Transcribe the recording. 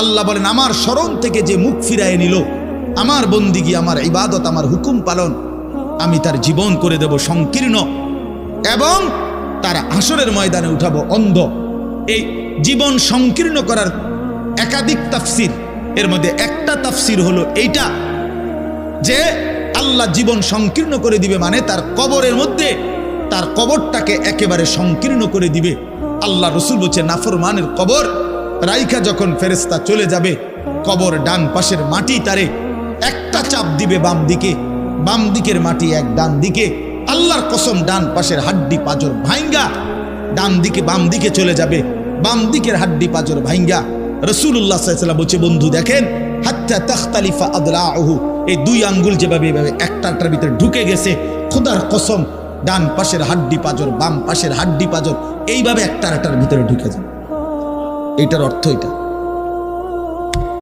আল্লাহ বলেন আমার স্মরণ থেকে যে মুখ ফিরায় নিল, আমার বন্দিগি, আমার ইবাদত, আমার হুকুম পালন, আমি তার জীবন করে দেব সংকীর্ণ এবং তার হাসরের ময়দানে উঠাবো অন্ধ। এই জীবন সংকীর্ণ করার একাধিক তাফসির, এর মধ্যে একটা তাফসির হলো এইটা যে আল্লাহ জীবন সংকীর্ণ করে দিবে মানে তার কবরের মধ্যে তার কবরটাকে একেবারে সংকীর্ণ করে দিবে। আল্লাহ রসুল বলছে নাফরমানের কবর রাইখা যখন ফেরেশতা চলে যাবে, কবর ডান পাশের মাটি তারে একটা চাপ দিবে বাম দিকে, বাম দিকের মাটি এক ডান দিকে, আল্লাহর কসম ডান পাশের হাড্ডি পাঁজর ভাঙ্গা ডান দিকে বাম দিকে চলে যাবে, বাম দিকের হাড্ডি পাঁজর ভাঙ্গা। রাসূলুল্লাহ সাল্লাল্লাহু আলাইহি ওয়াসাল্লাম বলছে বন্ধু দেখেন হাত্তা তাখতালিফা আদলাউহু, এই দুই আঙ্গুল যেভাবে এভাবে একটার ভিতরে ঢুকে গেছে, খোদার কসম ডান পাশের হাড্ডি পাঁজর বাম পাশের হাড্ডি পাঁজর এইভাবে একটার ভিতরে ঢুকে যায়। এইটার অর্থ এটা।